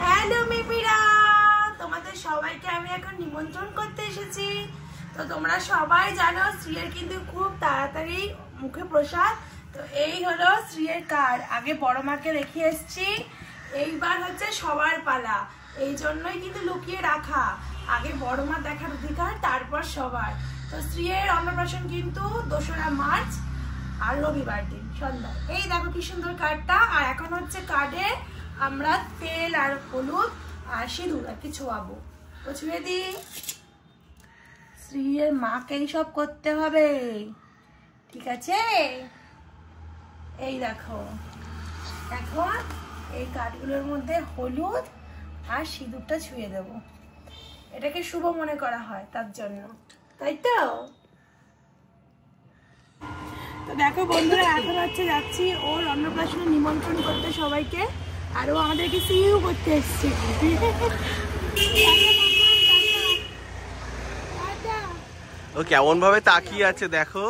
Hello মিমিরা, তোমাদের সবাইকে আমি এখন নিমন্ত্রণ করতে এসেছি। তো তোমরা সবাই জানো শ্রীয়ের কিন্তু খুব তাড়াতাড়ি মুখে প্রসাদ। তো এই হলো শ্রীয়ের কার্ড। আগে বড় মাকে রেখে এসেছি, এইবার হচ্ছে সবার পালা। এই জন্যই কিন্তু লুকিয়ে রাখা, আগে বড় মা দেখার অধিকার, তারপর সবার। তো শ্রীয়ের অন্নপ্রাশন কিন্তু 2রা মার্চ আর রবিবার দিন সন্ধ্যা। এই দেখো কি সুন্দর কার্ডটা। আর এখন হচ্ছে কার্ডে আমরা তেল আর হলুদ আর সিঁদুর আর কি ছোয়াবো। তো ছুঁয়ে দিই। শ্রীয়ের মাকেই সব করতে হবে, ঠিক আছে? এই দেখো, এখন এই কার্ডগুলোর মধ্যে হলুদ আর সিঁদুরটা ছুঁয়ে দেব। এটাকে শুভ মনে করা হয় তার জন্য, তাই তো? তো দেখো বন্ধুরা, এখন হচ্ছে যাচ্ছি ওর অন্নপ্রাশনে নিমন্ত্রণ করতে সবাইকে। আর ও আমাদেরকে সিইউ করতে এসছে। ও কেমন ভাবে তাকিয়ে আছে দেখো।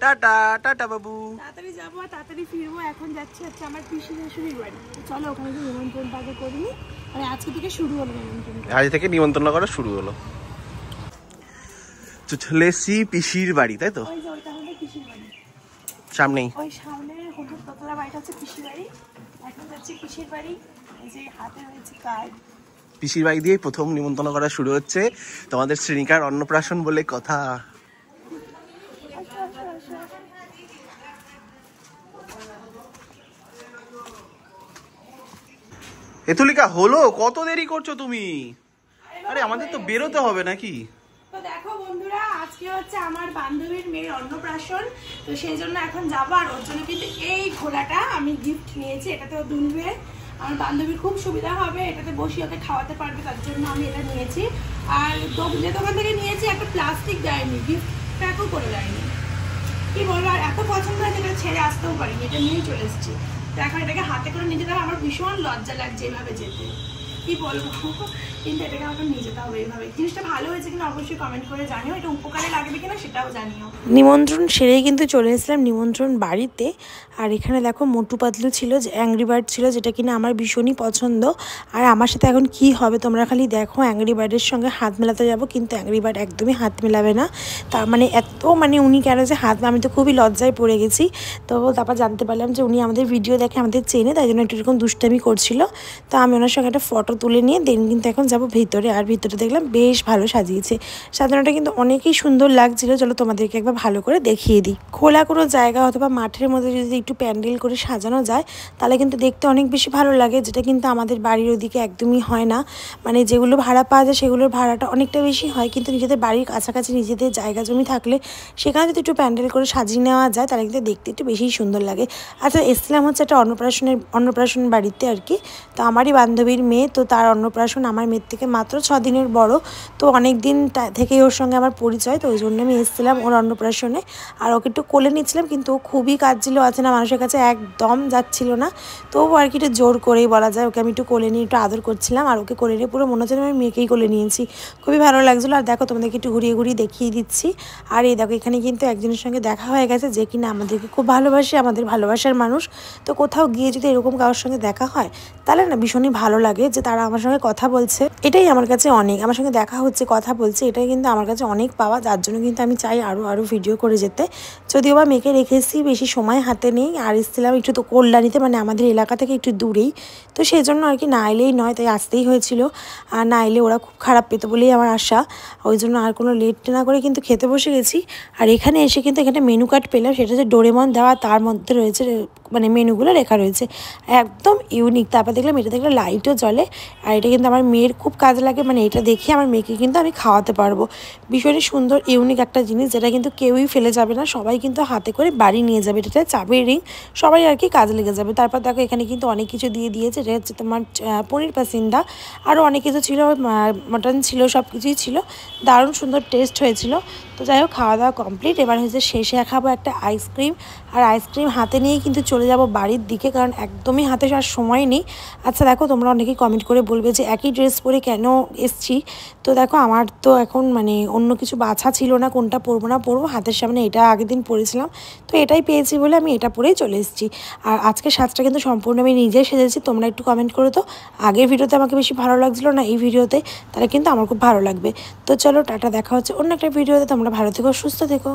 টাটা টাটা বাবু। তাড়াতাড়ি যাবো আর তাড়াতাড়ি ফিরবো। এখন যাচ্ছি হচ্ছে আমার পিসি শাশুড়ির বাড়ি। চলো ওখানে গিয়ে নিমন্ত্রণটা আগে করিনি। মানে আজকে থেকে শুরু হলো নিমন্ত্রণ, আজ থেকে নিমন্ত্রণ করা শুরু হলো। চলে এসছি পিসির বাড়ি, তাই তো? ওই যে ওইটা হলো পিসির বাড়ি, সামনেই। ওই সামনে হলুদ দোতলা বাড়িটা হচ্ছে পিসির বাড়ি। এখন যাচ্ছি পিসির বাড়ি। এই যে হাতে হয়েছে কার্ড। পিসির বাড়ি দিয়ে প্রথম নিমন্ত্রণ করা শুরু হচ্ছে। তোমাদের শ্রেণিকার অন্নপ্রাশন বলে কথা। এতুলিকা হলো, কত দেরি করছো তুমি? আরে আমাদের তো বেরোতে হবে নাকি? তো দেখো বন্ধুরা, আজকে হচ্ছে আমার বান্ধবীর মেয়ের অন্নপ্রাশন। তো সেই জন্য এখন যাবো। আর ওর জন্য কিন্তু এই ঘোড়াটা আমি গিফট নিয়েছি, এটাতে ও দুলবে। আমার বান্ধবীর খুব সুবিধা হবে, এটাতে বসিয়ে ওকে খাওয়াতে পারবে, তার জন্য আমি এটা নিয়েছি। আর যে দোকান থেকে নিয়েছি একটা প্লাস্টিক দেয়নি, গিফট প্যাকও করে দেয়নি। কি বলবো, আর এত পছন্দ হয়েছে এটা ছেড়ে আসতেও পারিনি, এটা নিয়েই চলে এসেছি। তো এখন এটাকে হাতে করে নিয়ে যেতে আমার ভীষণ লজ্জা লাগছে এভাবে যেতে। কি বলবো, কিন্তু এটাকে আমাকে নিয়ে যেতে হবে এইভাবে। জিনিসটা ভালো হয়েছে কিনা অবশ্যই কমেন্ট করে জানিও, এটা উপকারে লাগবে কিনা সেটাও জানিও। নিমন্ত্রণ সেরেই কিন্তু চলে এসেছিলাম নিমন্ত্রণ বাড়িতে। আর এখানে দেখো মোটু পাতলু ছিল, যে অ্যাংরি বার্ড ছিল, যেটা কিনা আমার ভীষণই পছন্দ। আর আমার সাথে এখন কি হবে তোমরা খালি দেখো। অ্যাংরি বার্ডের সঙ্গে হাত মেলাতে যাবো, কিন্তু অ্যাংরি বার্ড একদমই হাত মেলাবে না। তার মানে এত মানে উনি কেন যে হাত, আমি তো খুবই লজ্জায় পড়ে গেছি। তো তারপর জানতে পারলাম যে উনি আমাদের ভিডিও দেখে, আমাদের চেনে, তাই জন্য একটু এরকম দুষ্টামি করছিল। তো আমি ওনার সঙ্গে একটা ফটো তুলে নিয়ে দেন কিন্তু এখন যাবো ভিতরে। আর ভিতরে দেখলাম বেশ ভালো সাজিয়েছে, সাজানোটা কিন্তু অনেকই সুন্দর লাগছিল। চলো তোমাদেরকে একবার ভালো করে দেখিয়ে দিই। খোলা কোনো জায়গা অথবা মাঠের মধ্যে যদি একটু প্যান্ডেল করে সাজানো যায় তাহলে কিন্তু দেখতে অনেক বেশি ভালো লাগে, যেটা কিন্তু আমাদের বাড়ির ওদিকে একদমই হয় না। মানে যেগুলো ভাড়া পাওয়া যায় সেগুলোর ভাড়াটা অনেকটা বেশি হয়, কিন্তু নিজেদের বাড়ির কাছাকাছি নিজেদের জায়গা জমি থাকলে সেখানে যদি একটু প্যান্ডেল করে সাজিয়ে নেওয়া যায় তাহলে কিন্তু দেখতে একটু বেশি সুন্দর লাগে। আচ্ছা, এসছিলাম হচ্ছে একটা অন্নপ্রাশন বাড়িতে আর কি। তো আমারই বান্ধবীর মেয়ে, তো তার অন্নপ্রাশন আমার মেয়ের থেকে মাত্র 6 দিনের বড়। তো অনেক দিন থেকেই ওর সঙ্গে আমার পরিচয়, তো ওই জন্য আমি এসেছিলাম ওর অন্নপ্রাশনে। আর ওকে একটু কোলে নিচ্ছিলাম, কিন্তু ও খুবই কাঁদছিল, আছে না মানুষের কাছে একদম যাচ্ছিল না। তো ও আর কি একটু জোর করেই বলা যায়, ওকে আমি একটু কোলে নিয়ে একটু আদর করছিলাম। আর ওকে কোলে নিয়ে পুরো মনে হচ্ছে আমি মেয়েকেই কোলে নিয়েছি, খুবই ভালো লাগছিলো। আর দেখো তোমাদেরকে একটু ঘুরিয়ে ঘুরিয়ে দেখিয়ে দিচ্ছি। আর এই দেখো এখানে কিন্তু একজনের সঙ্গে দেখা হয়ে গেছে, যে কিনা আমাদেরকে খুব ভালোবাসে, আমাদের ভালোবাসার মানুষ। তো কোথাও গিয়ে যদি এরকম কারোর সঙ্গে দেখা হয় তাহলে না ভীষণই ভালো লাগে, যে তারা আমার সঙ্গে কথা বলছে। এটাই আমার কাছে অনেক, আমার সঙ্গে দেখা হচ্ছে, কথা বলছে, এটাই কিন্তু আমার কাছে অনেক পাওয়া। যার জন্য কিন্তু আমি চাই আরও ভিডিও করে যেতে। যদিও বা মেয়েকে রেখেছি, বেশি সময় হাতে নেই। আর এসেছিলাম একটু তো কল্যাণীতে, মানে আমাদের এলাকা থেকে একটু দূরেই। তো সেই জন্য আর কি না এলেই নয়, তাই আসতেই হয়েছিল। আর না এলে ওরা খুব খারাপ পেতো বলেই আমার আশা। ওই জন্য আর কোনো লেট না করে কিন্তু খেতে বসে গেছি। আর এখানে এসে কিন্তু এখানে মেনু কার্ড পেলাম, সেটা হচ্ছে ডোরেমন দেওয়া, তার মধ্যে রয়েছে মানে মেনুগুলো লেখা রয়েছে, একদম ইউনিক। তারপর দেখলাম এটা দেখলে লাইটও জ্বলে। আর এটা কিন্তু আমার মেয়ের খুব কাজে লাগে, মানে এটা দেখে আমার মেয়েকে কিন্তু আমি খাওয়াতে পারবো। ভীষণই সুন্দর ইউনিক একটা জিনিস, যেটা কিন্তু কেউই ফেলে যাবে না, সবাই কিন্তু হাতে করে বাড়ি নিয়ে যাবে। এটা চাবির রিং, সবাই আর কি কাজে লেগে যাবে। তারপর দেখো এখানে কিন্তু অনেক কিছু দিয়ে দিয়েছে, এটা হচ্ছে তোমার পনির পাসিন্দা, আরও অনেক কিছু ছিল, মাটন ছিল, সব কিছুই ছিল। দারুণ সুন্দর টেস্ট হয়েছিল। তো যাই হোক, খাওয়া দাওয়া কমপ্লিট। এবার হচ্ছে শেষে খাবো একটা আইসক্রিম। আর আইসক্রিম হাতে নিয়েই কিন্তু চলে চলে যাব বাড়ির দিকে, কারণ একদমই হাতে আর সময় নেই। আচ্ছা দেখো, তোমরা অনেকেই কমেন্ট করে বলবে যে একই ড্রেস পরে কেন এসছি। তো দেখো, আমার তো এখন মানে অন্য কিছু বাছা ছিল না কোনটা পরবো না পরবো, হাতের সামনে এটা আগের দিন পরেছিলাম, তো এটাই পেয়েছি বলে আমি এটা পরেই চলে এসেছি। আর আজকে সাজটা কিন্তু সম্পূর্ণ আমি নিজেই সেজেছি। তোমরা একটু কমেন্ট করো তো আগের ভিডিওতে আমাকে বেশি ভালো লাগছিলো না এই ভিডিওতে, তাহলে কিন্তু আমার খুব ভালো লাগবে। তো চলো টাটা, দেখা হচ্ছে অন্য একটা ভিডিওতে। তোমরা ভালো থেকো, সুস্থ থেকো।